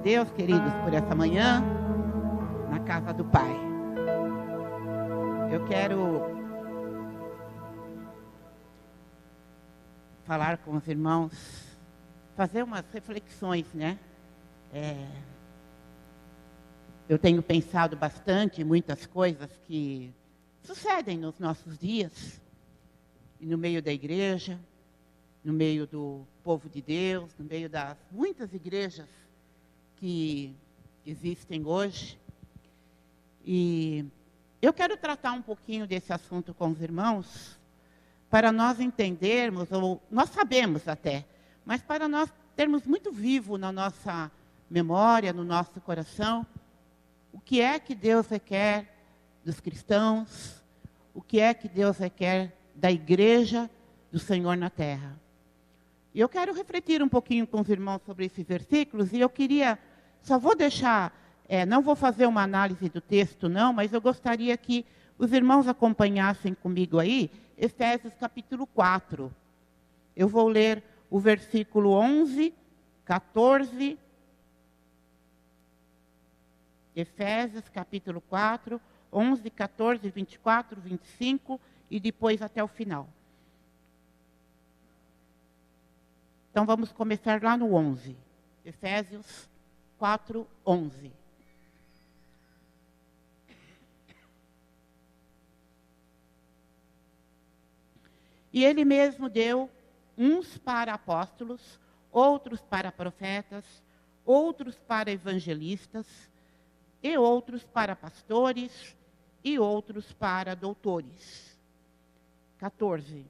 Deus, queridos, por essa manhã, na casa do Pai. Eu quero falar com os irmãos, fazer umas reflexões, né? Eu tenho pensado bastante em muitas coisas que sucedem nos nossos dias, e no meio da igreja, no meio do povo de Deus, no meio das muitas igrejas que existem hoje. E eu quero tratar um pouquinho desse assunto com os irmãos, para nós entendermos, ou nós sabemos até, mas para nós termos muito vivo na nossa memória, no nosso coração, o que é que Deus requer dos cristãos, o que é que Deus requer da igreja do Senhor na terra. E eu quero refletir um pouquinho com os irmãos sobre esses versículos, e eu queria, só vou deixar, não vou fazer uma análise do texto não, mas eu gostaria que os irmãos acompanhassem comigo aí, Efésios capítulo 4. Eu vou ler o versículo 11, 14, Efésios capítulo 4, 11, 14, 24, 25 e depois até o final. Então vamos começar lá no 11. Efésios 4, 11. E ele mesmo deu uns para apóstolos, outros para profetas, outros para evangelistas, e outros para pastores, e outros para doutores. 14.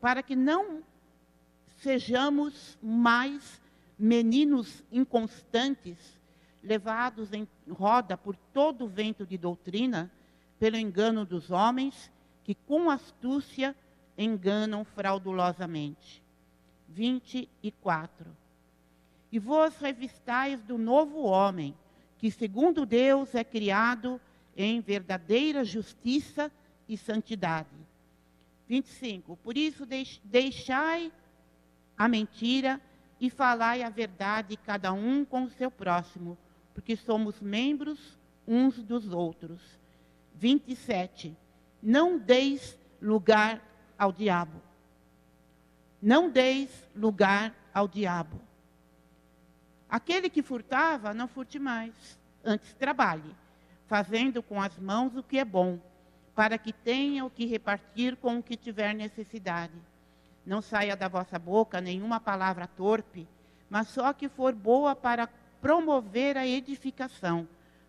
Para que não sejamos mais meninos inconstantes, levados em roda por todo o vento de doutrina, pelo engano dos homens, que com astúcia enganam fraudulosamente. 24. E vos revistais do novo homem, que segundo Deus é criado em verdadeira justiça e santidade. 25. Por isso deixai a mentira e falai a verdade cada um com o seu próximo, porque somos membros uns dos outros. 27. Não deis lugar ao diabo. Não deis lugar ao diabo. Aquele que furtava, não furte mais, antes trabalhe, fazendo com as mãos o que é bom, para que tenha o que repartir com o que tiver necessidade. Não saia da vossa boca nenhuma palavra torpe, mas só que for boa para promover a edificação,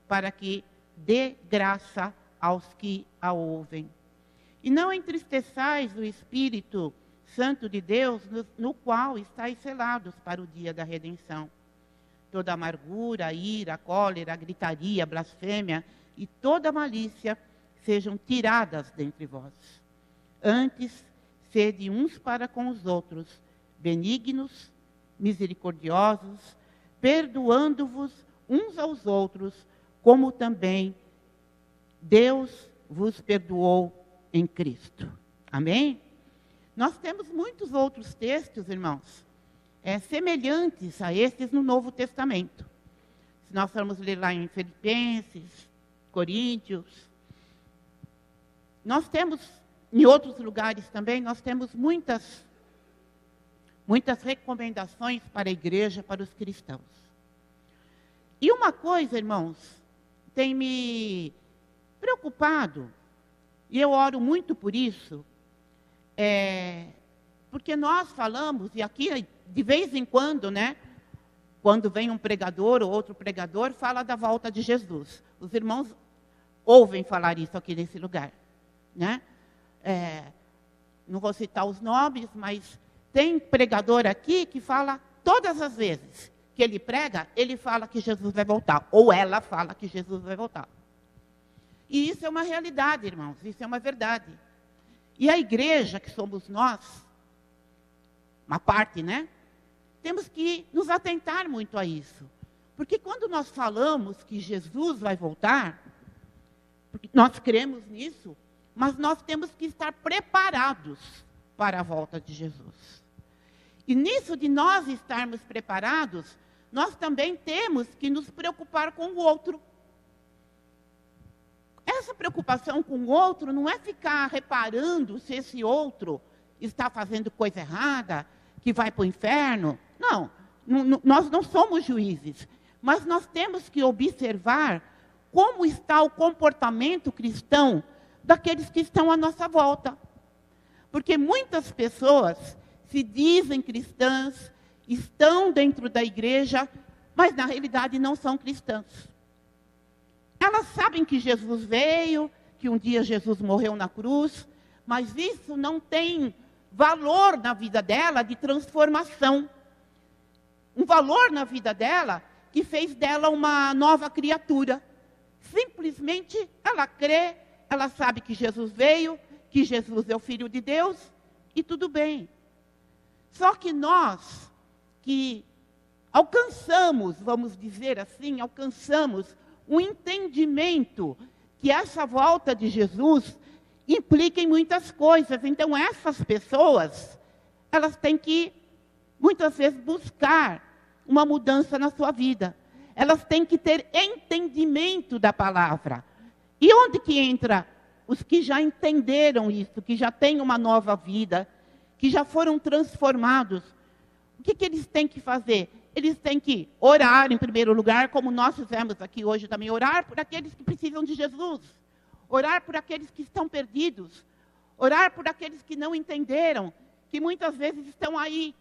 para que dê graça aos que a ouvem. E não entristeçais o Espírito Santo de Deus, no qual estáis selados para o dia da redenção. Toda amargura, ira, cólera, gritaria, blasfêmia e toda malícia sejam tiradas dentre vós. Antes, sede uns para com os outros, benignos, misericordiosos, perdoando-vos uns aos outros, como também Deus vos perdoou em Cristo. Amém? Nós temos muitos outros textos, irmãos, semelhantes a estes no Novo Testamento. Se nós formos ler lá em Filipenses, Coríntios, nós temos, em outros lugares também, nós temos muitas recomendações para a igreja, para os cristãos. E uma coisa, irmãos, tem me preocupado, e eu oro muito por isso, porque nós falamos, e aqui de vez em quando, né, quando vem um pregador ou outro pregador, fala da volta de Jesus. Os irmãos ouvem falar isso aqui nesse lugar, né? Não vou citar os nomes, mas tem pregador aqui que fala todas as vezes que ele prega, ele fala que Jesus vai voltar, ou ela fala que Jesus vai voltar. E isso é uma realidade, irmãos, isso é uma verdade. E a igreja, que somos nós, uma parte, né? Temos que nos atentar muito a isso. Porque quando nós falamos que Jesus vai voltar, porque nós cremos nisso, mas nós temos que estar preparados para a volta de Jesus. E nisso de nós estarmos preparados, nós também temos que nos preocupar com o outro. Essa preocupação com o outro não é ficar reparando se esse outro está fazendo coisa errada, que vai para o inferno. Não, nós não somos juízes, mas nós temos que observar como está o comportamento cristão daqueles que estão à nossa volta. Porque muitas pessoas se dizem cristãs, estão dentro da igreja, mas na realidade não são cristãs. Elas sabem que Jesus veio, que um dia Jesus morreu na cruz, mas isso não tem valor na vida dela de transformação. Um valor na vida dela que fez dela uma nova criatura. Simplesmente ela crê, ela sabe que Jesus veio, que Jesus é o Filho de Deus, e tudo bem. Só que nós, que alcançamos, vamos dizer assim, alcançamos o entendimento que essa volta de Jesus implica em muitas coisas. Então, essas pessoas, elas têm que, muitas vezes, buscar uma mudança na sua vida. Elas têm que ter entendimento da palavra. E onde que entra os que já entenderam isso, que já têm uma nova vida, que já foram transformados? O que eles têm que fazer? Eles têm que orar, em primeiro lugar, como nós fizemos aqui hoje também, orar por aqueles que precisam de Jesus, orar por aqueles que estão perdidos, orar por aqueles que não entenderam, que muitas vezes estão aí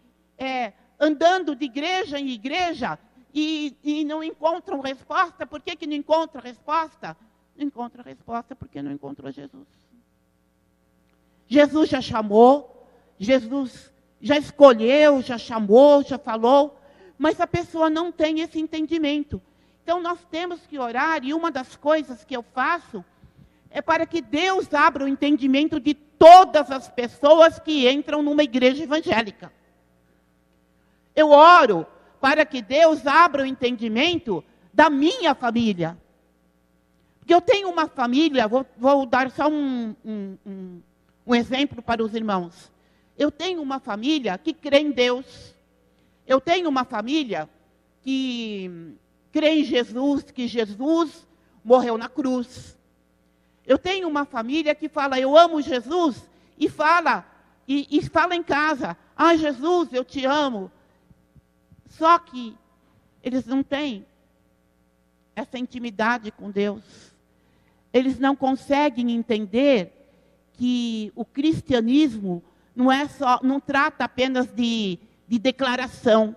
andando de igreja em igreja e não encontram resposta. Por que não encontram resposta? Não encontra resposta porque não encontrou Jesus. Jesus já chamou, Jesus já escolheu, já chamou, já falou, mas a pessoa não tem esse entendimento. Então nós temos que orar, e uma das coisas que eu faço é para que Deus abra o entendimento de todas as pessoas que entram numa igreja evangélica. Eu oro para que Deus abra o entendimento da minha família. Porque eu tenho uma família, vou dar só um exemplo para os irmãos. Eu tenho uma família que crê em Deus. Eu tenho uma família que crê em Jesus, que Jesus morreu na cruz. Eu tenho uma família que fala, eu amo Jesus, e fala em casa, Jesus, eu te amo. Só que eles não têm essa intimidade com Deus. Eles não conseguem entender que o cristianismo não trata apenas de declaração.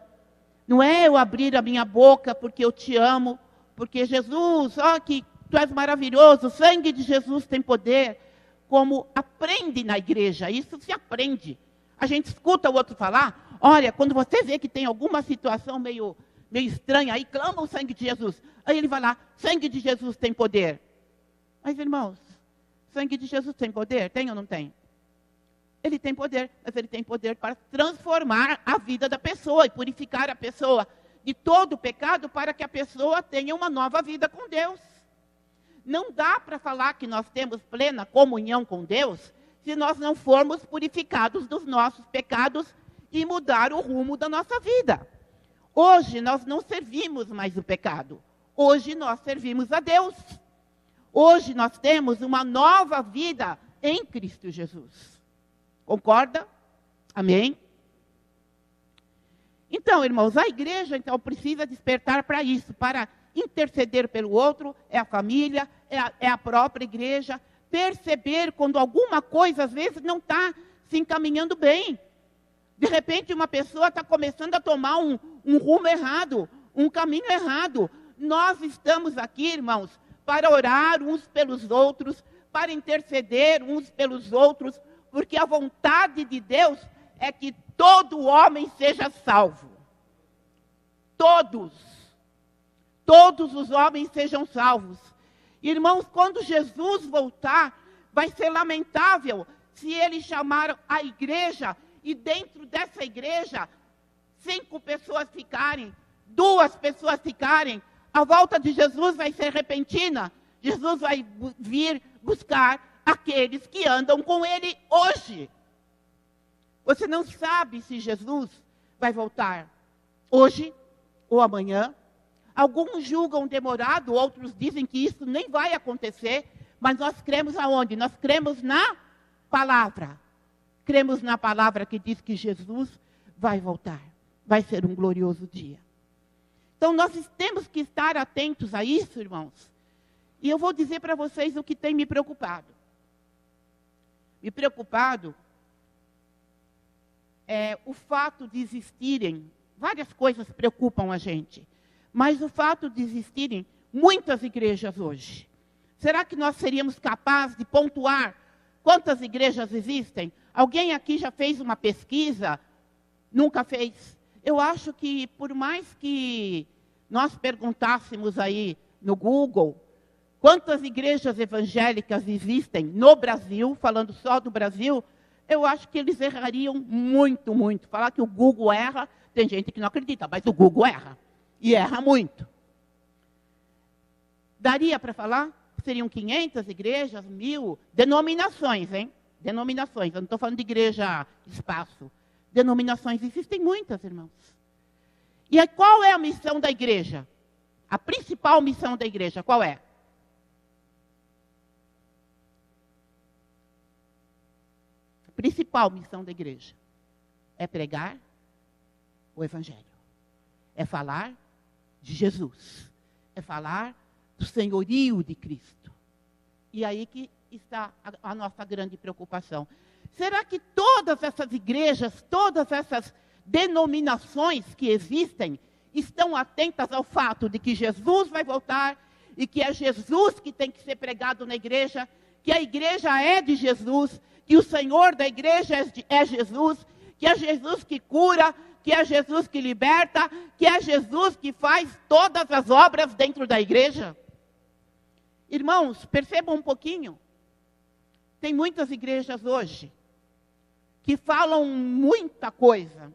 Não é eu abrir a minha boca porque eu te amo, porque Jesus, que tu és maravilhoso, o sangue de Jesus tem poder. Como aprende na igreja, isso se aprende. A gente escuta o outro falar, olha, quando você vê que tem alguma situação meio estranha, aí clama o sangue de Jesus. Aí ele vai lá, sangue de Jesus tem poder. Mas irmãos, sangue de Jesus tem poder? Tem ou não tem? Ele tem poder, mas ele tem poder para transformar a vida da pessoa e purificar a pessoa de todo o pecado para que a pessoa tenha uma nova vida com Deus. Não dá para falar que nós temos plena comunhão com Deus se nós não formos purificados dos nossos pecados e mudar o rumo da nossa vida. Hoje nós não servimos mais o pecado. Hoje nós servimos a Deus. Hoje nós temos uma nova vida em Cristo Jesus. Concorda? Amém? Então, irmãos, a igreja precisa despertar para isso, para interceder pelo outro, é a família, é a própria igreja, perceber quando alguma coisa, às vezes, não está se encaminhando bem. De repente, uma pessoa está começando a tomar um rumo errado, um caminho errado. Nós estamos aqui, irmãos, para orar uns pelos outros, para interceder uns pelos outros, porque a vontade de Deus é que todo homem seja salvo. Todos os homens sejam salvos. Irmãos, quando Jesus voltar, vai ser lamentável se ele chamar a igreja e dentro dessa igreja 5 pessoas ficarem, 2 pessoas ficarem. A volta de Jesus vai ser repentina. Jesus vai vir buscar aqueles que andam com ele hoje. Você não sabe se Jesus vai voltar hoje, ou amanhã. Alguns julgam demorado, outros dizem que isso nem vai acontecer, mas nós cremos aonde? Nós cremos na palavra. Cremos na palavra que diz que Jesus vai voltar. Vai ser um glorioso dia. Então, nós temos que estar atentos a isso, irmãos. E eu vou dizer para vocês o que tem me preocupado. Me preocupado é o fato de existirem, várias coisas preocupam a gente, mas o fato de existirem muitas igrejas hoje. Será que nós seríamos capazes de pontuar quantas igrejas existem? Alguém aqui já fez uma pesquisa? Nunca fez? Eu acho que, por mais que nós perguntássemos aí no Google, quantas igrejas evangélicas existem no Brasil, falando só do Brasil, eu acho que eles errariam muito, muito. Falar que o Google erra, tem gente que não acredita, mas o Google erra. E erra muito. Daria para falar? Seriam 500 igrejas, 1000, denominações, hein? Denominações, eu não estou falando de igreja espaço. Denominações existem muitas, irmãos. E aí, qual é a missão da igreja? A principal missão da igreja, qual é? A principal missão da igreja é pregar o Evangelho. É falar de Jesus. É falar do senhorio de Cristo. E aí que está a nossa grande preocupação. Será que todas essas igrejas, todas essas denominações que existem, estão atentas ao fato de que Jesus vai voltar e que é Jesus que tem que ser pregado na igreja, que a igreja é de Jesus, que o Senhor da igreja é Jesus, que é Jesus que cura, que é Jesus que liberta, que é Jesus que faz todas as obras dentro da igreja? Irmãos, percebam um pouquinho. Tem muitas igrejas hoje que falam muita coisa.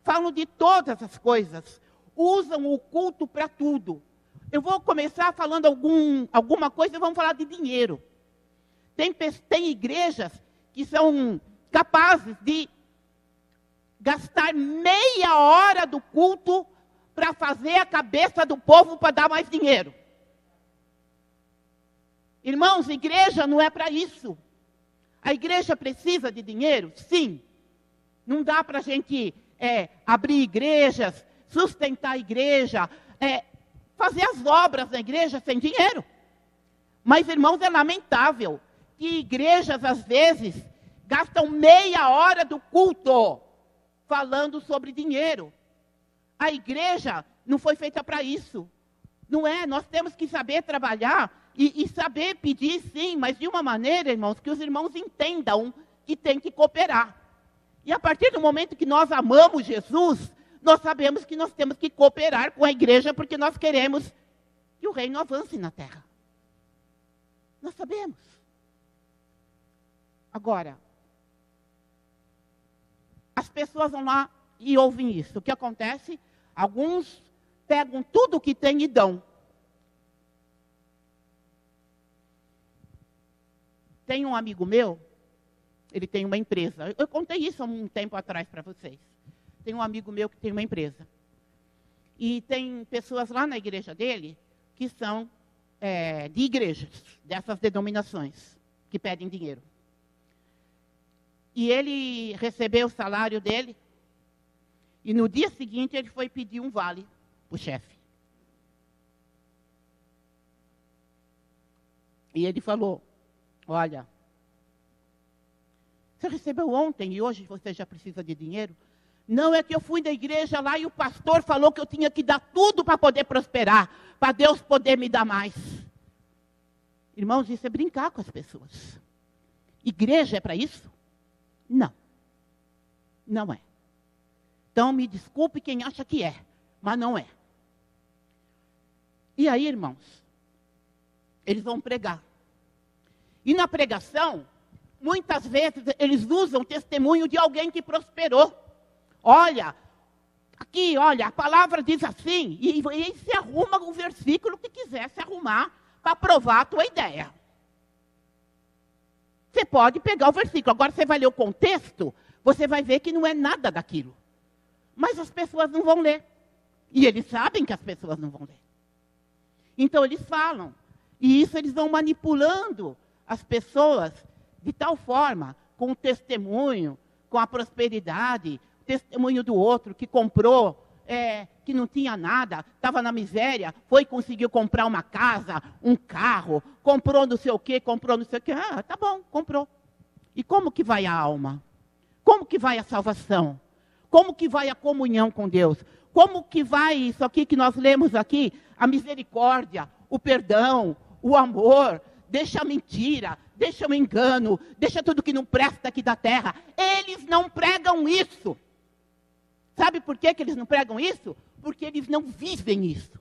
Falam de todas as coisas. Usam o culto para tudo. Eu vou começar falando alguma coisa e vamos falar de dinheiro. Tem igrejas que são capazes de gastar meia hora do culto para fazer a cabeça do povo para dar mais dinheiro. Irmãos, igreja não é para isso. A igreja precisa de dinheiro? Sim. Não dá para a gente abrir igrejas, sustentar a igreja, fazer as obras da igreja sem dinheiro. Mas, irmãos, é lamentável que igrejas, às vezes, gastam meia hora do culto falando sobre dinheiro. A igreja não foi feita para isso. Não é, nós temos que saber trabalhar e saber pedir, sim, mas de uma maneira, irmãos, que os irmãos entendam que tem que cooperar. E a partir do momento que nós amamos Jesus, nós sabemos que nós temos que cooperar com a igreja, porque nós queremos que o reino avance na terra. Nós sabemos. Agora, as pessoas vão lá e ouvem isso. O que acontece? Alguns pegam tudo o que tem e dão. Tem um amigo meu, ele tem uma empresa. Eu contei isso há um tempo atrás para vocês. Tem um amigo meu que tem uma empresa. E tem pessoas lá na igreja dele que são de igrejas, dessas denominações, que pedem dinheiro. E ele recebeu o salário dele, e no dia seguinte ele foi pedir um vale para o chefe. E ele falou, olha, você recebeu ontem e hoje você já precisa de dinheiro? Não, é que eu fui da igreja lá e o pastor falou que eu tinha que dar tudo para poder prosperar, para Deus poder me dar mais. Irmãos, isso é brincar com as pessoas. Igreja é para isso? Não. Não é. Então, me desculpe quem acha que é, mas não é. E aí, irmãos, eles vão pregar. E na pregação, muitas vezes, eles usam o testemunho de alguém que prosperou. Olha, aqui, olha, a palavra diz assim, e se arruma o versículo que quiser se arrumar para provar a tua ideia. Você pode pegar o versículo, agora você vai ler o contexto, você vai ver que não é nada daquilo. Mas as pessoas não vão ler. E eles sabem que as pessoas não vão ler. Então eles falam. E isso eles vão manipulando as pessoas de tal forma, com o testemunho, com a prosperidade, o testemunho do outro que comprou, que não tinha nada, estava na miséria, conseguiu comprar uma casa, um carro, comprou não sei o quê, comprou não sei o quê. Ah, tá bom, comprou. E como que vai a alma? Como que vai a salvação? Como que vai a comunhão com Deus? Como que vai isso aqui que nós lemos aqui? A misericórdia, o perdão, o amor, deixa a mentira, deixa o engano, deixa tudo que não presta aqui da terra. Eles não pregam isso. Sabe por que eles não pregam isso? Porque eles não vivem isso.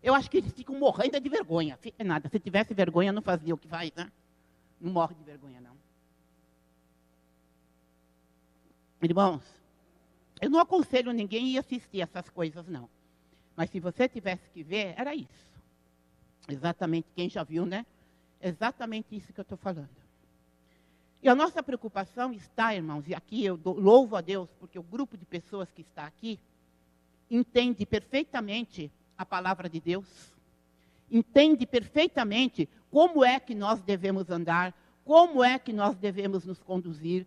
Eu acho que eles ficam morrendo de vergonha. É nada, se tivesse vergonha, não fazia o que faz, né? Não morre de vergonha, não. Irmãos, eu não aconselho ninguém a assistir essas coisas, não. Mas se você tivesse que ver, era isso. Exatamente, quem já viu, né? Exatamente isso que eu estou falando. E a nossa preocupação está, irmãos, e aqui eu louvo a Deus, porque o grupo de pessoas que está aqui entende perfeitamente a palavra de Deus, entende perfeitamente como é que nós devemos andar, como é que nós devemos nos conduzir,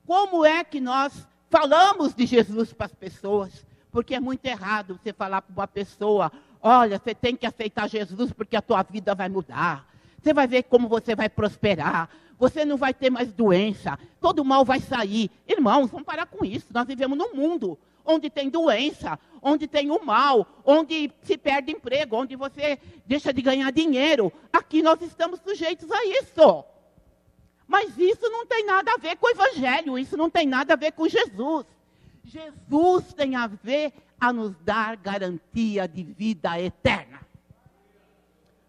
como é que nós falamos de Jesus para as pessoas, porque é muito errado você falar para uma pessoa, olha, você tem que aceitar Jesus porque a tua vida vai mudar. Você vai ver como você vai prosperar. Você não vai ter mais doença. Todo mal vai sair. Irmãos, vamos parar com isso. Nós vivemos num mundo onde tem doença, onde tem o mal, onde se perde emprego, onde você deixa de ganhar dinheiro. Aqui nós estamos sujeitos a isso. Mas isso não tem nada a ver com o Evangelho. Isso não tem nada a ver com Jesus. Jesus tem a ver a nos dar garantia de vida eterna.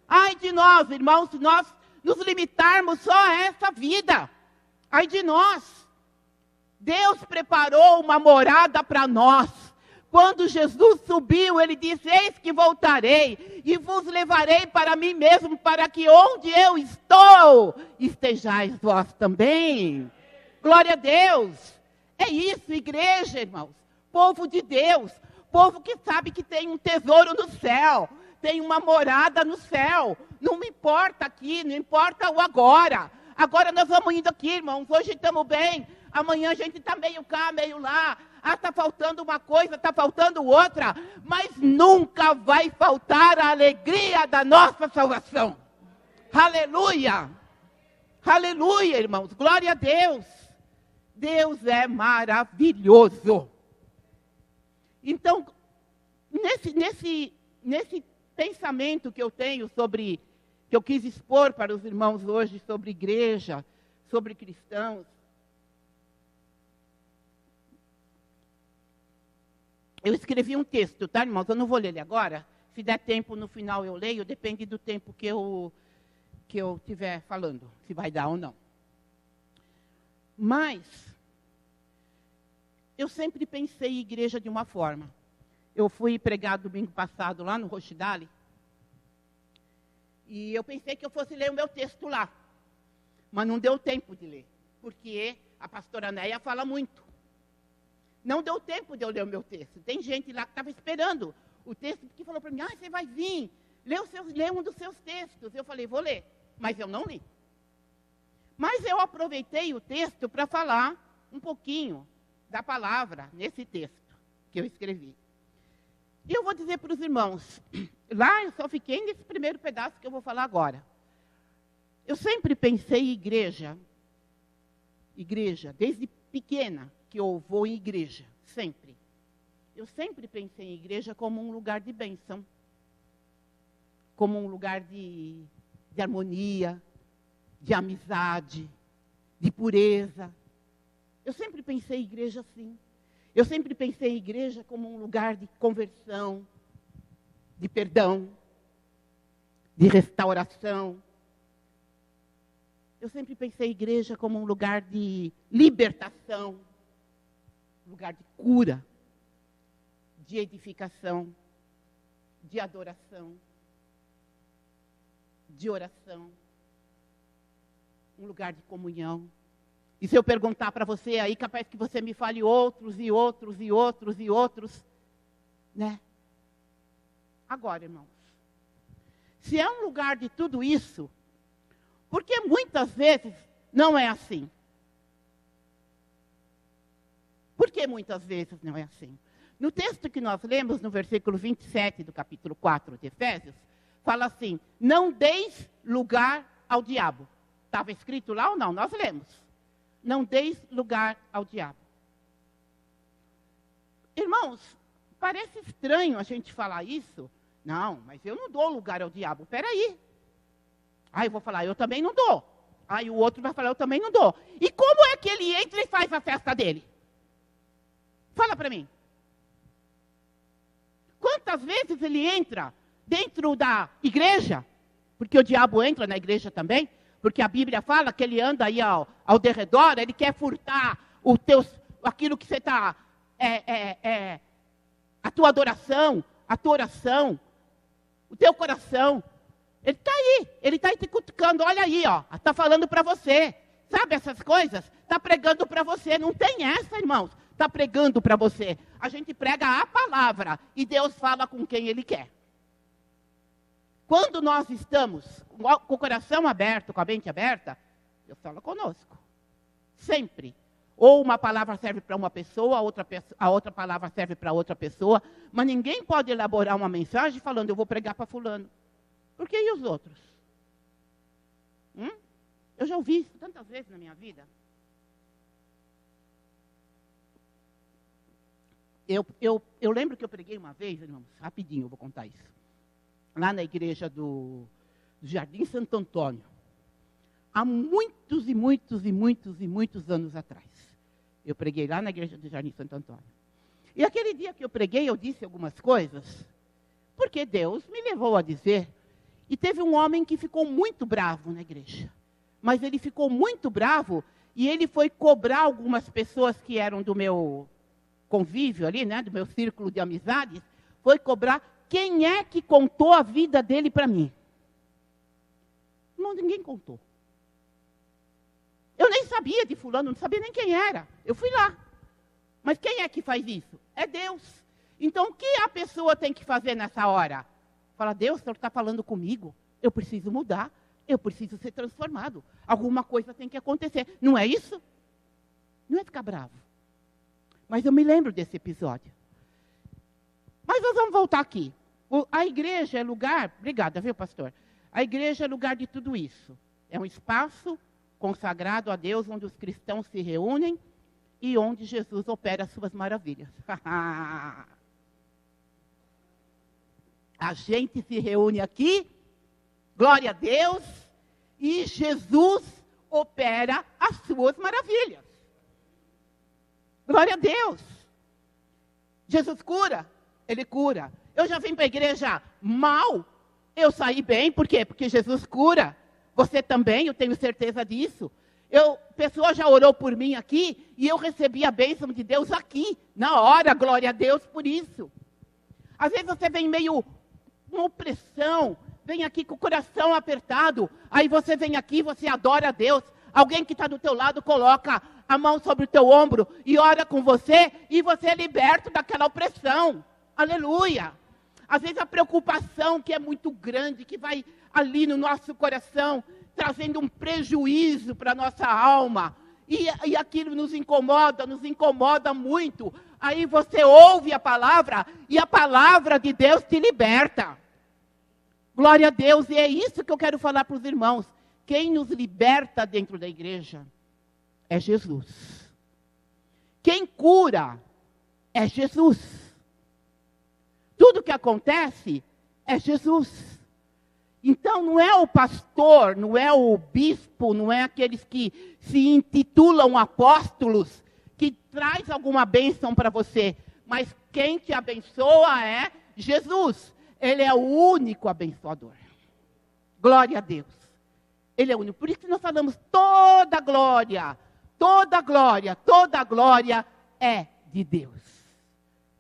Ai de nós, irmãos, se nós nos limitarmos só a essa vida. Ai de nós. Deus preparou uma morada para nós. Quando Jesus subiu, ele disse, eis que voltarei e vos levarei para mim mesmo, para que onde eu estou, estejais vós também. Glória a Deus. É isso, igreja, irmãos. Povo de Deus. Povo que sabe que tem um tesouro no céu. Tem uma morada no céu. Não me importa aqui, não importa o agora. Agora nós vamos indo aqui, irmãos. Hoje estamos bem. Amanhã a gente está meio cá, meio lá. Ah, está faltando uma coisa, está faltando outra. Mas nunca vai faltar a alegria da nossa salvação. Aleluia. Aleluia, irmãos. Glória a Deus. Deus é maravilhoso. Então, nesse pensamento que eu tenho sobre, que eu quis expor para os irmãos hoje sobre igreja, sobre cristãos, eu escrevi um texto, tá, irmãos? Eu não vou ler ele agora. Se der tempo, no final eu leio, depende do tempo que eu estiver falando, se vai dar ou não. Mas, eu sempre pensei em igreja de uma forma. Eu fui pregar domingo passado lá no Rochidale. E eu pensei que eu fosse ler o meu texto lá. Mas não deu tempo de ler. Porque a pastora Néia fala muito. Não deu tempo de eu ler o meu texto. Tem gente lá que estava esperando o texto, que falou para mim, você vai vir, lê um dos seus textos. Eu falei, vou ler. Mas eu não li. Mas eu aproveitei o texto para falar um pouquinho da palavra nesse texto que eu escrevi. E eu vou dizer para os irmãos, lá eu só fiquei nesse primeiro pedaço que eu vou falar agora. Eu sempre pensei em igreja, desde pequena que eu vou em igreja, sempre. Eu sempre pensei em igreja como um lugar de bênção, como um lugar de harmonia, de amizade, de pureza. Eu sempre pensei em igreja assim. Eu sempre pensei em igreja como um lugar de conversão, de perdão, de restauração. Eu sempre pensei em igreja como um lugar de libertação, lugar de cura, de edificação, de adoração, de oração, um lugar de comunhão. E se eu perguntar para você aí, capaz que você me fale outros, né? Agora, irmãos, se é um lugar de tudo isso, porque muitas vezes não é assim. Por que muitas vezes não é assim? No texto que nós lemos, no versículo 27 do capítulo 4 de Efésios, fala assim: não deis lugar ao diabo. Estava escrito lá ou não? Nós lemos. Não deis lugar ao diabo. Irmãos, parece estranho a gente falar isso. Não, mas eu não dou lugar ao diabo. Espera aí. Aí eu vou falar, eu também não dou. Aí o outro vai falar, eu também não dou. E como é que ele entra e faz a festa dele? Fala para mim. Quantas vezes ele entra dentro da igreja? Porque o diabo entra na igreja também. Porque a Bíblia fala que ele anda aí ao derredor, ele quer furtar aquilo que você está... a tua adoração, a tua oração, o teu coração. Ele está aí, ele está aí te cutucando, olha aí, ó, está falando para você. Sabe essas coisas? Está pregando para você, não tem essa, irmãos. Está pregando para você. A gente prega a palavra e Deus fala com quem Ele quer. Quando nós estamos com o coração aberto, com a mente aberta, Deus fala conosco. Sempre. Ou uma palavra serve para uma pessoa, a outra palavra serve para outra pessoa. Mas ninguém pode elaborar uma mensagem falando, eu vou pregar para fulano. Por que e os outros? Eu já ouvi isso tantas vezes na minha vida. Eu lembro que eu preguei uma vez, irmãos, rapidinho eu vou contar isso. Lá na igreja do Jardim Santo Antônio. Há muitos e muitos e muitos e muitos anos atrás. Eu preguei lá na igreja do Jardim Santo Antônio. E aquele dia que eu preguei, eu disse algumas coisas, porque Deus me levou a dizer. E teve um homem que ficou muito bravo na igreja. Mas ele ficou muito bravo e ele foi cobrar algumas pessoas que eram do meu convívio ali, né, do meu círculo de amizades, foi cobrar quem é que contou a vida dele para mim. Não, ninguém contou. Eu nem sabia de fulano, não sabia nem quem era. Eu fui lá. Mas quem é que faz isso? É Deus. Então, o que a pessoa tem que fazer nessa hora? Fala, Deus, o Senhor está falando comigo. Eu preciso mudar. Eu preciso ser transformado. Alguma coisa tem que acontecer. Não é isso? Não é ficar bravo. Mas eu me lembro desse episódio. Mas nós vamos voltar aqui. A igreja é lugar... Obrigada, viu, pastor? A igreja é lugar de tudo isso. É um espaço consagrado a Deus, onde os cristãos se reúnem e onde Jesus opera as suas maravilhas. A gente se reúne aqui, glória a Deus, e Jesus opera as suas maravilhas. Glória a Deus. Jesus cura, Ele cura. Eu já vim para a igreja mal, eu saí bem, por quê? Porque Jesus cura. Você também, eu tenho certeza disso. A pessoa já orou por mim aqui, e eu recebi a bênção de Deus aqui, na hora, glória a Deus por isso. Às vezes você vem meio com opressão, vem aqui com o coração apertado, aí você vem aqui, você adora a Deus. Alguém que está do teu lado coloca a mão sobre o teu ombro e ora com você, e você é liberto daquela opressão. Aleluia! Às vezes a preocupação que é muito grande, que vai ali no nosso coração, trazendo um prejuízo para a nossa alma. E aquilo nos incomoda muito. Aí você ouve a palavra, e a palavra de Deus te liberta. Glória a Deus, e é isso que eu quero falar para os irmãos. Quem nos liberta dentro da igreja é Jesus. Quem cura é Jesus. Tudo que acontece é Jesus. Então não é o pastor, não é o bispo, não é aqueles que se intitulam apóstolos que traz alguma bênção para você. Mas quem te abençoa é Jesus. Ele é o único abençoador. Glória a Deus. Ele é o único. Por isso que nós falamos toda glória, toda glória, toda glória é de Deus.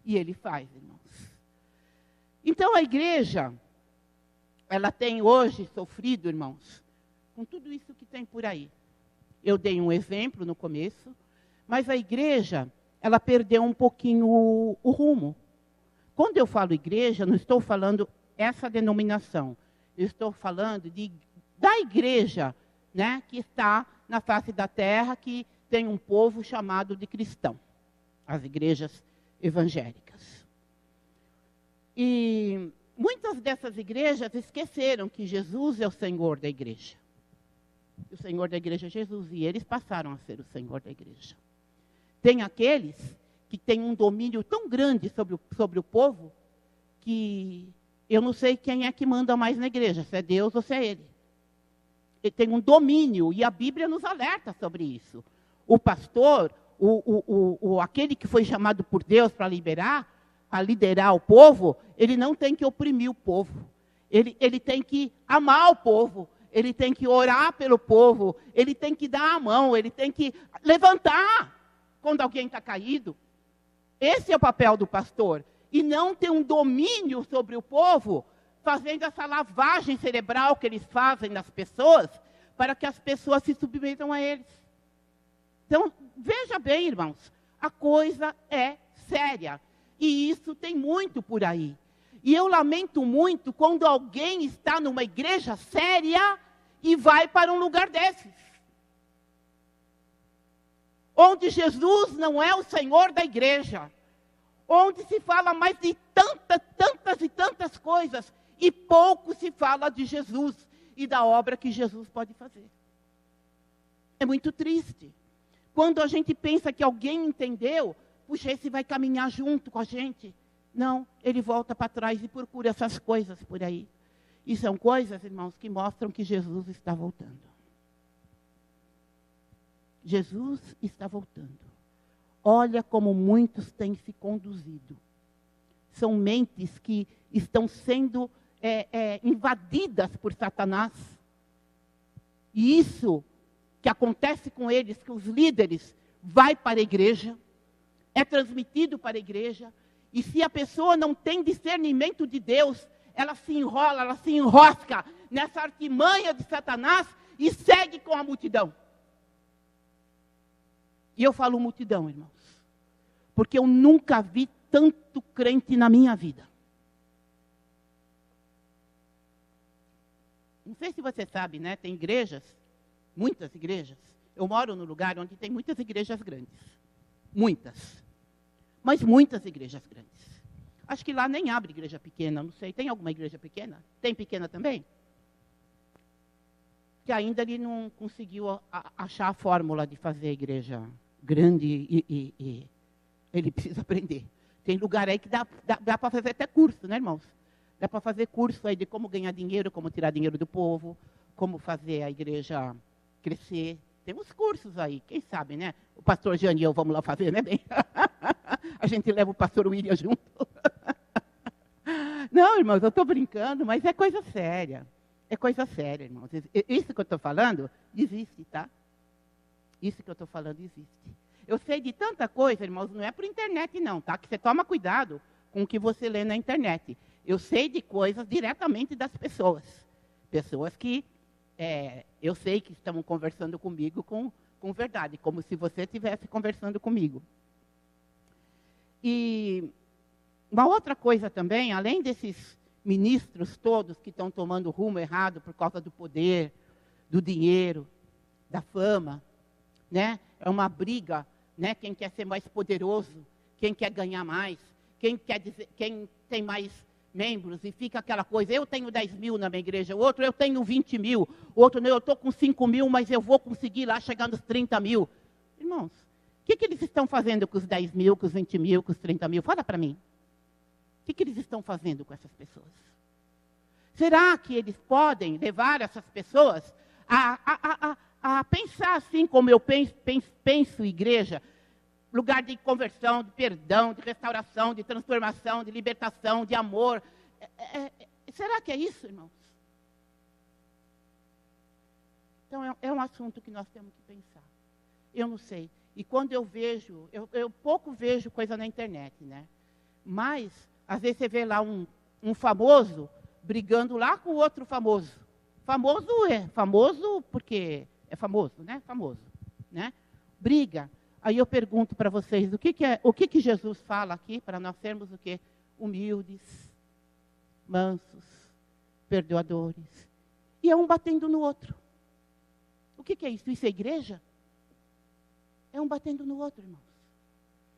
E Ele faz, irmãos. Então a igreja, ela tem hoje sofrido, irmãos, com tudo isso que tem por aí. Eu dei um exemplo no começo, mas a igreja, ela perdeu um pouquinho o rumo. Quando eu falo igreja, não estou falando essa denominação. Eu estou falando da igreja, né, que está na face da terra, que tem um povo chamado de cristão, as igrejas evangélicas. E muitas dessas igrejas esqueceram que Jesus é o Senhor da igreja. O Senhor da igreja é Jesus, e eles passaram a ser o Senhor da igreja. Tem aqueles que têm um domínio tão grande sobre o povo, que eu não sei quem é que manda mais na igreja, se é Deus ou se é ele. Ele tem um domínio, e a Bíblia nos alerta sobre isso. O pastor, aquele que foi chamado por Deus para liderar o povo, ele não tem que oprimir o povo. Ele tem que amar o povo. Ele tem que orar pelo povo. Ele tem que dar a mão. Ele tem que levantar quando alguém está caído. Esse é o papel do pastor. E não ter um domínio sobre o povo, fazendo essa lavagem cerebral que eles fazem nas pessoas, para que as pessoas se submetam a eles. Então, veja bem, irmãos, a coisa é séria. E isso tem muito por aí. E eu lamento muito quando alguém está numa igreja séria e vai para um lugar desses. Onde Jesus não é o Senhor da igreja. Onde se fala mais de tantas coisas. E pouco se fala de Jesus e da obra que Jesus pode fazer. É muito triste. Quando a gente pensa que alguém entendeu, puxa, esse vai caminhar junto com a gente. Não, ele volta para trás e procura essas coisas por aí. E são coisas, irmãos, que mostram que Jesus está voltando. Jesus está voltando. Olha como muitos têm se conduzido. São mentes que estão sendo invadidas por Satanás. E isso que acontece com eles, que os líderes vai para a igreja, é transmitido para a igreja, e se a pessoa não tem discernimento de Deus, ela se enrola, ela se enrosca nessa artimanha de Satanás e segue com a multidão. E eu falo multidão, irmãos, porque eu nunca vi tanto crente na minha vida. Não sei se você sabe, né? Tem igrejas, muitas igrejas. Eu moro num lugar onde tem muitas igrejas grandes. Muitas. Mas muitas igrejas grandes. Acho que lá nem abre igreja pequena, não sei. Tem alguma igreja pequena? Tem pequena também? Que ainda ele não conseguiu achar a fórmula de fazer a igreja grande e ele precisa aprender. Tem lugar aí que dá para fazer até curso, né, irmãos? Dá para fazer curso aí de como ganhar dinheiro, como tirar dinheiro do povo, como fazer a igreja crescer. Tem uns cursos aí, quem sabe, né? O pastor Jane e eu vamos lá fazer, né, bem? A gente leva o pastor William junto. Não, irmãos, eu estou brincando, mas é coisa séria. É coisa séria, irmãos. Isso que eu estou falando, existe, tá? Isso que eu estou falando, existe. Eu sei de tanta coisa, irmãos, não é por internet não, tá? Que você toma cuidado com o que você lê na internet. Eu sei de coisas diretamente das pessoas. Pessoas que eu sei que estão conversando comigo com verdade, como se você estivesse conversando comigo. E uma outra coisa também, além desses ministros todos que estão tomando rumo errado por causa do poder, do dinheiro, da fama, né? É uma briga, né? Quem quer ser mais poderoso, quem quer ganhar mais, quem tem mais membros, e fica aquela coisa, eu tenho 10 mil na minha igreja, o outro eu tenho 20 mil, o outro não, eu estou com 5 mil, mas eu vou conseguir lá chegar nos 30 mil. Irmãos, o que eles estão fazendo com os 10 mil, com os 20 mil, com os 30 mil? Fala para mim. O que eles estão fazendo com essas pessoas? Será que eles podem levar essas pessoas a pensar assim como eu penso igreja? Lugar de conversão, de perdão, de restauração, de transformação, de libertação, de amor. Será que é isso, irmãos? Então, é um assunto que nós temos que pensar. Eu não sei. E quando eu vejo, eu pouco vejo coisa na internet, né? Mas, às vezes você vê lá um famoso brigando lá com o outro famoso. Famoso é famoso porque é famoso, né? Famoso, né? Briga. Aí eu pergunto para vocês, o que Jesus fala aqui para nós sermos o quê? Humildes, mansos, perdoadores. E é um batendo no outro. O que é isso? Isso é igreja? É um batendo no outro, irmãos.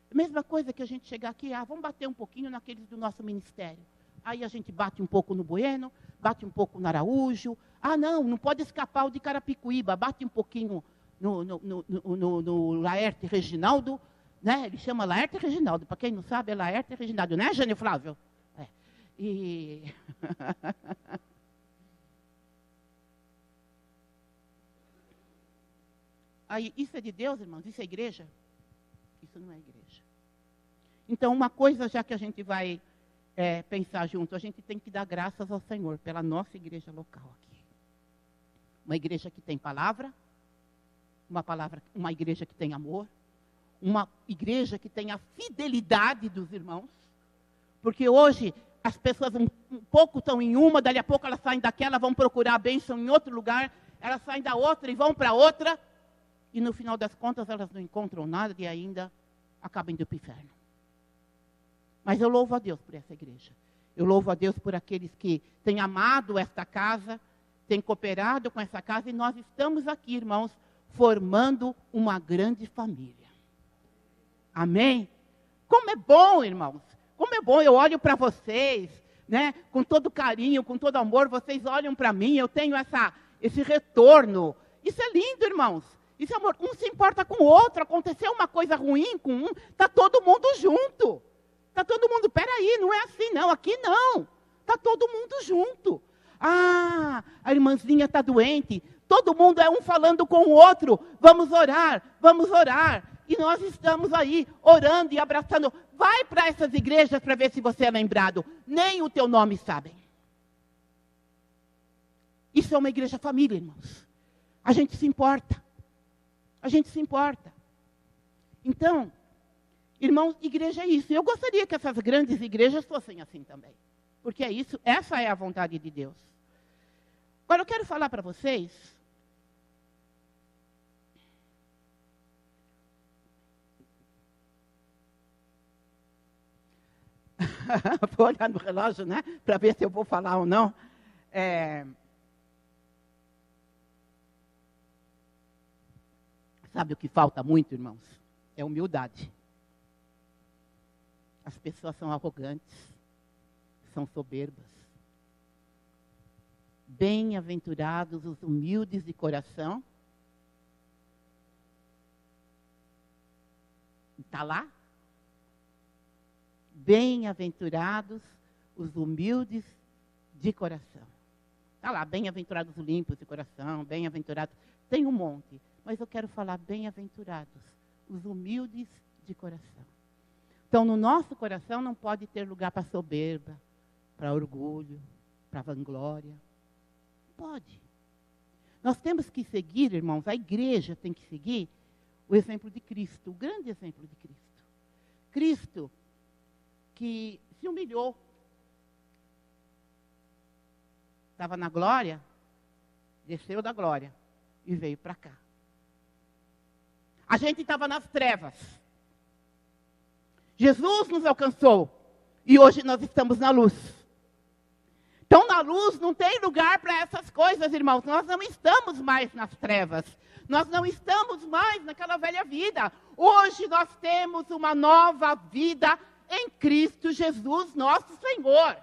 A mesma coisa que a gente chegar aqui, vamos bater um pouquinho naqueles do nosso ministério. Aí a gente bate um pouco no Bueno, bate um pouco no Araújo. Não pode escapar o de Carapicuíba, bate um pouquinho no Laerte Reginaldo, né? Ele chama Laerte Reginaldo, para quem não sabe é Laerte Reginaldo, né, Jânio Flávio? E... Aí, isso é de Deus, irmãos? Isso é igreja? Isso não é igreja. Então, uma coisa, já que a gente vai pensar junto, a gente tem que dar graças ao Senhor pela nossa igreja local aqui. Uma igreja que tem palavra, uma igreja que tem amor, uma igreja que tem a fidelidade dos irmãos, porque hoje as pessoas um pouco estão em uma, dali a pouco elas saem daquela, vão procurar a bênção em outro lugar, elas saem da outra e vão para outra, e no final das contas elas não encontram nada e ainda acabam indo para o inferno. Mas eu louvo a Deus por essa igreja. Eu louvo a Deus por aqueles que têm amado esta casa, têm cooperado com essa casa, e nós estamos aqui, irmãos, formando uma grande família. Amém? Como é bom, irmãos. Como é bom, eu olho para vocês, né, com todo carinho, com todo amor, vocês olham para mim, eu tenho esse retorno. Isso é lindo, irmãos. Isso é amor. Um se importa com o outro, aconteceu uma coisa ruim com um, está todo mundo junto. Está todo mundo, peraí, não é assim não, aqui não. Está todo mundo junto. A irmãzinha está doente, todo mundo é um falando com o outro, vamos orar, vamos orar. E nós estamos aí, orando e abraçando. Vai para essas igrejas para ver se você é lembrado. Nem o teu nome sabem. Isso é uma igreja família, irmãos. A gente se importa. A gente se importa. Então, irmãos, igreja é isso. Eu gostaria que essas grandes igrejas fossem assim também. Porque é isso, essa é a vontade de Deus. Agora eu quero falar para vocês. Vou olhar no relógio, né? Para ver se eu vou falar ou não. Sabe o que falta muito, irmãos? É humildade. As pessoas são arrogantes, são soberbas. Bem-aventurados os humildes de coração. Está lá? Bem-aventurados os humildes de coração. Está lá, bem-aventurados os limpos de coração, bem-aventurados. Tem um monte, mas eu quero falar bem-aventurados os humildes de coração. Então, no nosso coração não pode ter lugar para soberba, para orgulho, para vanglória. Pode. Nós temos que seguir, irmãos, a igreja tem que seguir o exemplo de Cristo, o grande exemplo de Cristo. Cristo que se humilhou. Estava na glória, desceu da glória e veio para cá. A gente estava nas trevas. Jesus nos alcançou e hoje nós estamos na luz. Então, na luz não tem lugar para essas coisas, irmãos. Nós não estamos mais nas trevas. Nós não estamos mais naquela velha vida. Hoje nós temos uma nova vida em Cristo Jesus, nosso Senhor.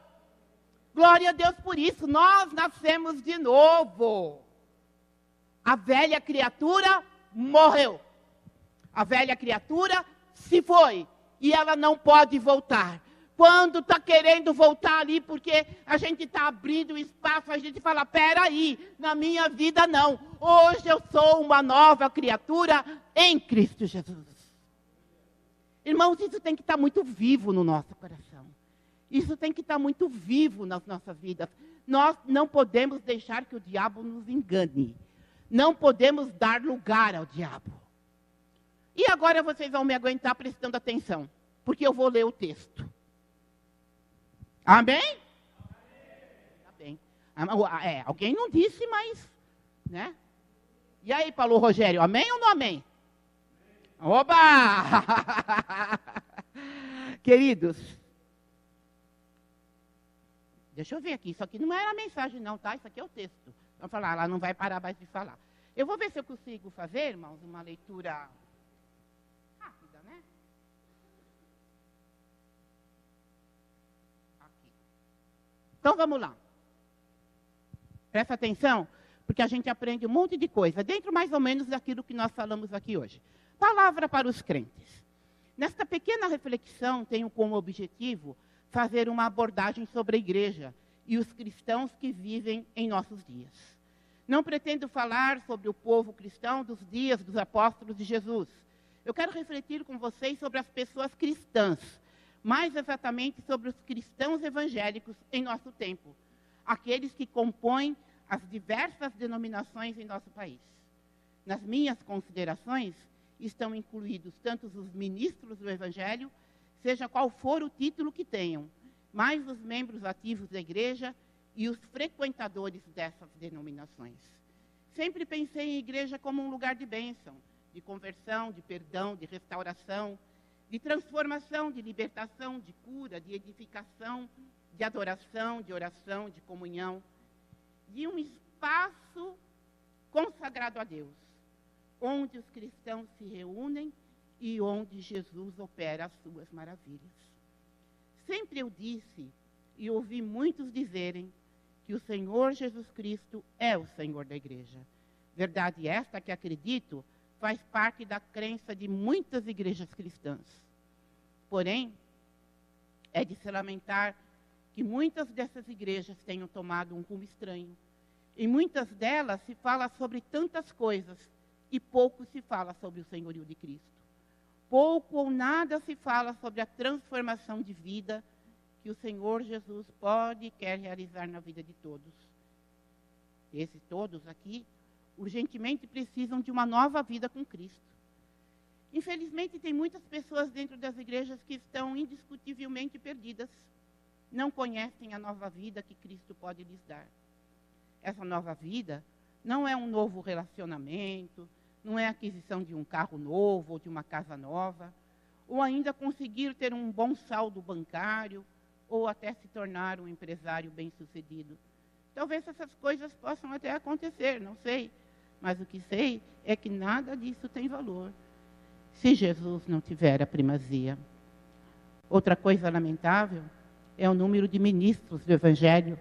Glória a Deus por isso. Nós nascemos de novo. A velha criatura morreu. A velha criatura se foi. E ela não pode voltar. Quando está querendo voltar ali, porque a gente está abrindo espaço, a gente fala, peraí, na minha vida não. Hoje eu sou uma nova criatura em Cristo Jesus. Irmãos, isso tem que estar muito vivo no nosso coração. Isso tem que estar muito vivo nas nossas vidas. Nós não podemos deixar que o diabo nos engane. Não podemos dar lugar ao diabo. E agora vocês vão me aguentar prestando atenção, porque eu vou ler o texto. Amém? Tá bem. Alguém não disse, mas, né? E aí, Paulo Rogério, amém ou não amém? Oba! Queridos, Deixa eu ver aqui. Isso aqui não era a mensagem, não, tá? Isso aqui é o texto. Vamos falar, ela não vai parar mais de falar. Eu vou ver se eu consigo fazer, irmãos, uma leitura rápida, né? Aqui. Então, vamos lá. Presta atenção, porque a gente aprende um monte de coisa, dentro mais ou menos daquilo que nós falamos aqui hoje. Palavra para os crentes. Nesta pequena reflexão, tenho como objetivo fazer uma abordagem sobre a igreja e os cristãos que vivem em nossos dias. Não pretendo falar sobre o povo cristão dos dias dos apóstolos de Jesus. Eu quero refletir com vocês sobre as pessoas cristãs, mais exatamente sobre os cristãos evangélicos em nosso tempo, aqueles que compõem as diversas denominações em nosso país. Nas minhas considerações, estão incluídos tanto os ministros do Evangelho, seja qual for o título que tenham, mais os membros ativos da igreja e os frequentadores dessas denominações. Sempre pensei em igreja como um lugar de bênção, de conversão, de perdão, de restauração, de transformação, de libertação, de cura, de edificação, de adoração, de oração, de comunhão, de um espaço consagrado a Deus, onde os cristãos se reúnem e onde Jesus opera as suas maravilhas. Sempre eu disse e ouvi muitos dizerem que o Senhor Jesus Cristo é o Senhor da igreja. Verdade esta que acredito faz parte da crença de muitas igrejas cristãs. Porém, é de se lamentar que muitas dessas igrejas tenham tomado um rumo estranho. Em muitas delas se fala sobre tantas coisas e pouco se fala sobre o senhorio de Cristo. Pouco ou nada se fala sobre a transformação de vida que o Senhor Jesus pode e quer realizar na vida de todos. Esses todos aqui, urgentemente precisam de uma nova vida com Cristo. Infelizmente, tem muitas pessoas dentro das igrejas que estão indiscutivelmente perdidas. Não conhecem a nova vida que Cristo pode lhes dar. Essa nova vida não é um novo relacionamento, não é a aquisição de um carro novo ou de uma casa nova, ou ainda conseguir ter um bom saldo bancário, ou até se tornar um empresário bem-sucedido. Talvez essas coisas possam até acontecer, não sei. Mas o que sei é que nada disso tem valor se Jesus não tiver a primazia. Outra coisa lamentável é o número de ministros do Evangelho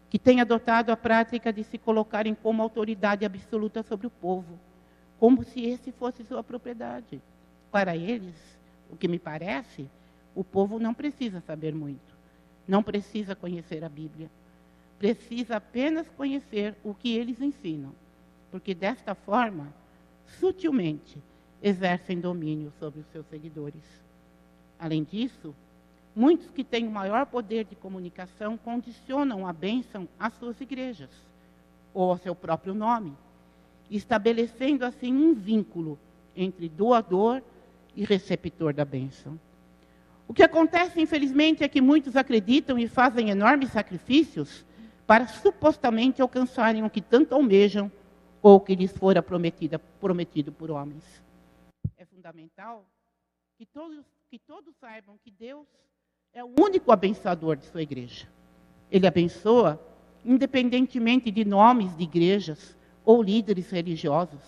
que têm adotado a prática de se colocarem como autoridade absoluta sobre o povo, como se esse fosse sua propriedade. Para eles, o que me parece, o povo não precisa saber muito, não precisa conhecer a Bíblia, precisa apenas conhecer o que eles ensinam, porque desta forma, sutilmente, exercem domínio sobre os seus seguidores. Além disso, muitos que têm o maior poder de comunicação condicionam a bênção às suas igrejas, ou ao seu próprio nome, estabelecendo assim um vínculo entre doador e receptor da bênção. O que acontece, infelizmente, é que muitos acreditam e fazem enormes sacrifícios para supostamente alcançarem o que tanto almejam ou o que lhes fora prometido por homens. É fundamental que todos saibam que Deus é o único abençoador de sua igreja. Ele abençoa independentemente de nomes de igrejas ou líderes religiosos,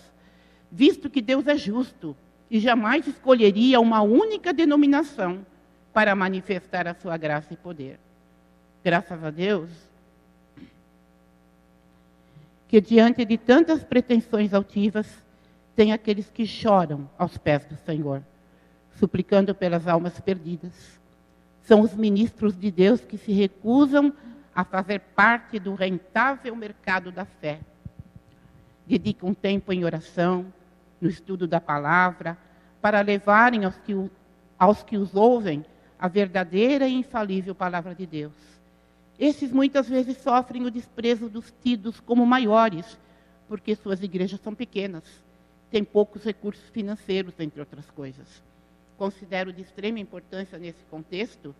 visto que Deus é justo e jamais escolheria uma única denominação para manifestar a sua graça e poder. Graças a Deus, que diante de tantas pretensões altivas, tem aqueles que choram aos pés do Senhor, suplicando pelas almas perdidas. São os ministros de Deus que se recusam a fazer parte do rentável mercado da fé. Dedicam tempo em oração, no estudo da palavra, para levarem aos que os ouvem a verdadeira e infalível palavra de Deus. Esses muitas vezes sofrem o desprezo dos tidos como maiores, porque suas igrejas são pequenas, têm poucos recursos financeiros, entre outras coisas. Considero de extrema importância nesse contexto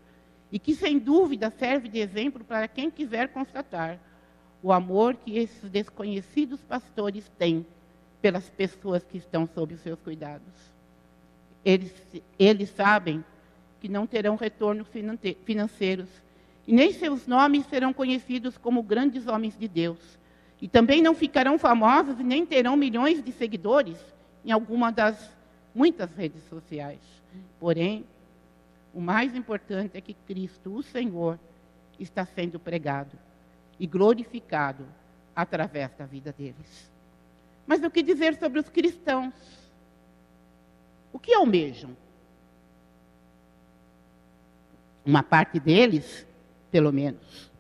e que, sem dúvida, serve de exemplo para quem quiser constatar o amor que esses desconhecidos pastores têm pelas pessoas que estão sob os seus cuidados. Eles sabem que não terão retornos financeiros e nem seus nomes serão conhecidos como grandes homens de Deus. E também não ficarão famosos e nem terão milhões de seguidores em alguma das muitas redes sociais. Porém, o mais importante é que Cristo, o Senhor, está sendo pregado e glorificado através da vida deles. Mas o que dizer sobre os cristãos? O que almejam? Uma parte deles, pelo menos,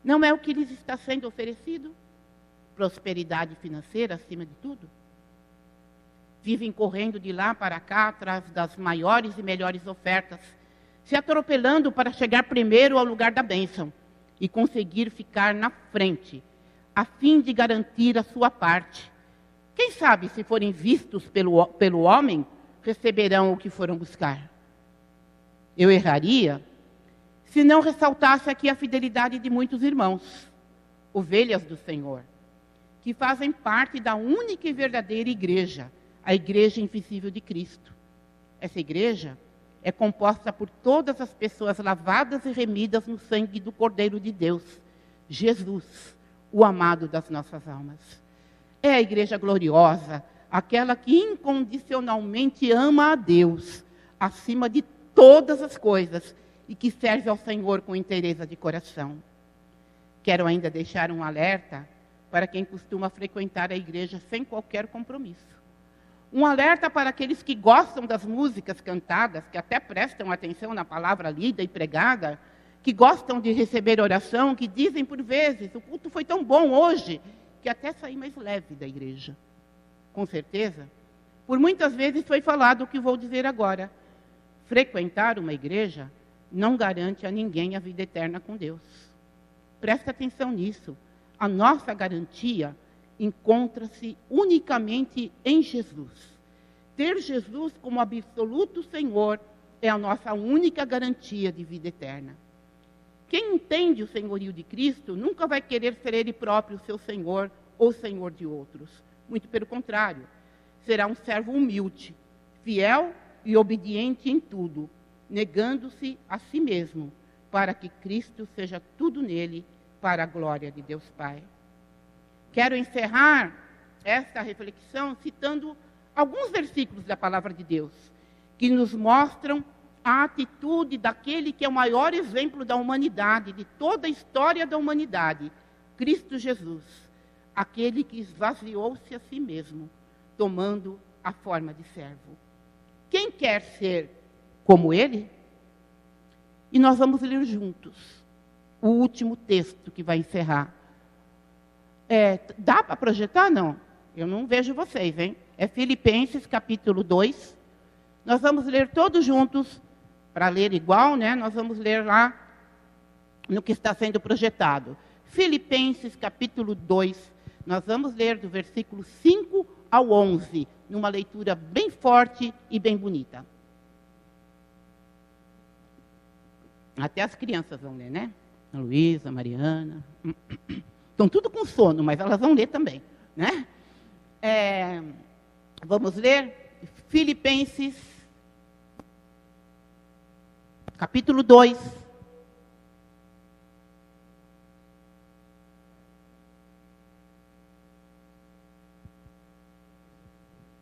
não é o que lhes está sendo oferecido? Prosperidade financeira acima de tudo? Vivem correndo de lá para cá atrás das maiores e melhores ofertas, se atropelando para chegar primeiro ao lugar da bênção e conseguir ficar na frente, a fim de garantir a sua parte. Quem sabe, se forem vistos pelo homem, receberão o que foram buscar. Eu erraria se não ressaltasse aqui a fidelidade de muitos irmãos, ovelhas do Senhor, que fazem parte da única e verdadeira igreja, a Igreja Invisível de Cristo. Essa igreja é composta por todas as pessoas lavadas e remidas no sangue do Cordeiro de Deus, Jesus, o amado das nossas almas. É a igreja gloriosa, aquela que incondicionalmente ama a Deus, acima de todas as coisas, e que serve ao Senhor com inteireza de coração. Quero ainda deixar um alerta para quem costuma frequentar a igreja sem qualquer compromisso. Um alerta para aqueles que gostam das músicas cantadas, que até prestam atenção na palavra lida e pregada, que gostam de receber oração, que dizem por vezes, o culto foi tão bom hoje, que até saí mais leve da igreja. Com certeza, por muitas vezes foi falado o que vou dizer agora. Frequentar uma igreja não garante a ninguém a vida eterna com Deus. Presta atenção nisso. A nossa garantia encontra-se unicamente em Jesus. Ter Jesus como absoluto Senhor é a nossa única garantia de vida eterna. Quem entende o senhorio de Cristo nunca vai querer ser ele próprio seu Senhor ou Senhor de outros. Muito pelo contrário, será um servo humilde, fiel e obediente em tudo, negando-se a si mesmo, para que Cristo seja tudo nele, para a glória de Deus Pai. Quero encerrar esta reflexão citando alguns versículos da palavra de Deus, que nos mostram a atitude daquele que é o maior exemplo da humanidade, de toda a história da humanidade, Cristo Jesus, aquele que esvaziou-se a si mesmo, tomando a forma de servo. Quem quer ser como ele? E nós vamos ler juntos o último texto que vai encerrar. Dá para projetar? Não. Eu não vejo vocês, hein? É Filipenses, capítulo 2. Nós vamos ler todos juntos, para ler igual, né? Nós vamos ler lá no que está sendo projetado. Filipenses, capítulo 2. Nós vamos ler do versículo 5 ao 11, numa leitura bem forte e bem bonita. Até as crianças vão ler, né? A Luísa, a Mariana. Estão tudo com sono, mas elas vão ler também, né? Vamos ler Filipenses, capítulo 2.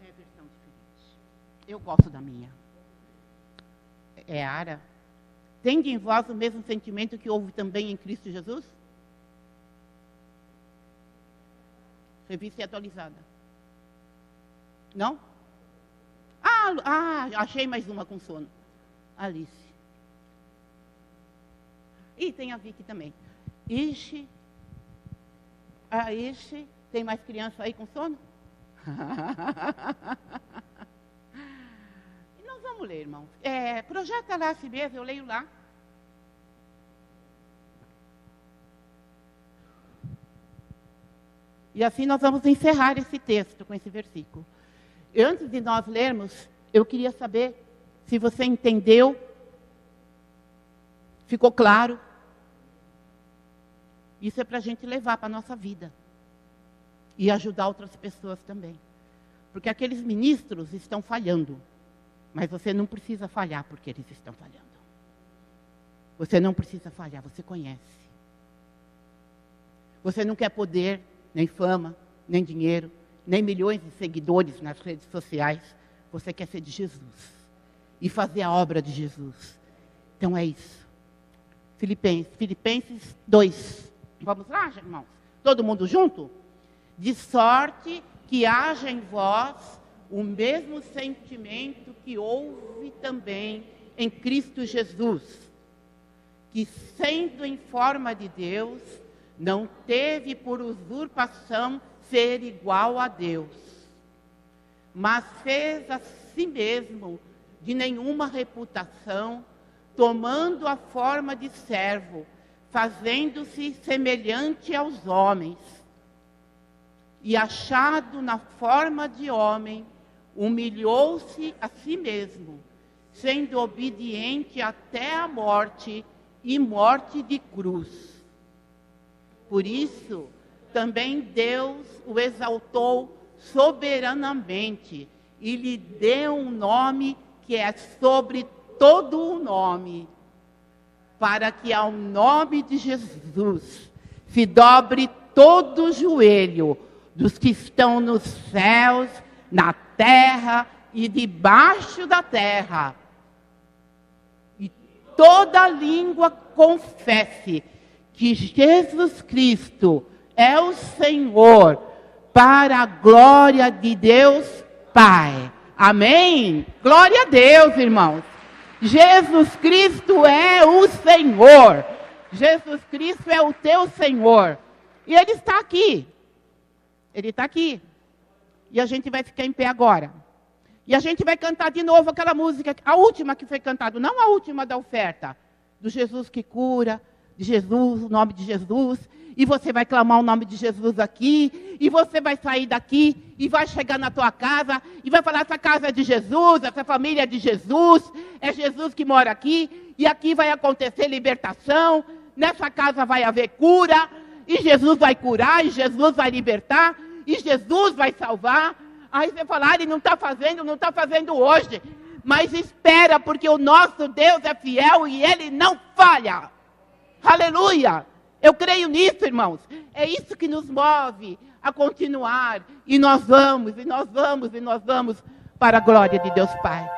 É a versão diferente. Eu gosto da minha. É Ara. Tende em vós o mesmo sentimento que houve também em Cristo Jesus? Revista atualizada. Não? Achei mais uma com sono. Alice. E tem a Vicky também. Ixi. Tem mais criança aí com sono? E nós vamos ler, irmãos. Projeta lá assim mesmo, eu leio lá. E assim nós vamos encerrar esse texto com esse versículo. E antes de nós lermos, eu queria saber se você entendeu, ficou claro. Isso é para a gente levar para a nossa vida. E ajudar outras pessoas também. Porque aqueles ministros estão falhando. Mas você não precisa falhar porque eles estão falhando. Você não precisa falhar, você conhece. Você não quer poder, nem fama, nem dinheiro, nem milhões de seguidores nas redes sociais. Você quer ser de Jesus e fazer a obra de Jesus. Então é isso. Filipenses 2. Vamos lá, irmãos? Todo mundo junto? De sorte que haja em vós o mesmo sentimento que houve também em Cristo Jesus, que sendo em forma de Deus, não teve por usurpação ser igual a Deus, mas fez a si mesmo de nenhuma reputação, tomando a forma de servo, fazendo-se semelhante aos homens. E achado na forma de homem, humilhou-se a si mesmo, sendo obediente até a morte e morte de cruz. Por isso, também Deus o exaltou soberanamente e lhe deu um nome que é sobre todo o nome, para que ao nome de Jesus se dobre todo o joelho dos que estão nos céus, na terra e debaixo da terra, e toda língua confesse que Jesus Cristo é o Senhor, para a glória de Deus Pai. Amém? Glória a Deus, irmãos. Jesus Cristo é o Senhor. Jesus Cristo é o teu Senhor. E Ele está aqui. Ele está aqui. E a gente vai ficar em pé agora. E a gente vai cantar de novo aquela música, a última que foi cantada, não a última da oferta, do Jesus que cura, de Jesus, o nome de Jesus. E você vai clamar o nome de Jesus aqui, e você vai sair daqui, e vai chegar na tua casa, e vai falar, essa casa é de Jesus, essa família é de Jesus, é Jesus que mora aqui, e aqui vai acontecer libertação, nessa casa vai haver cura, e Jesus vai curar, e Jesus vai libertar, e Jesus vai salvar. Aí você fala, ele não está fazendo hoje, mas espera, porque o nosso Deus é fiel, e Ele não falha. Aleluia! Eu creio nisso, irmãos. É isso que nos move a continuar. E nós vamos para a glória de Deus Pai.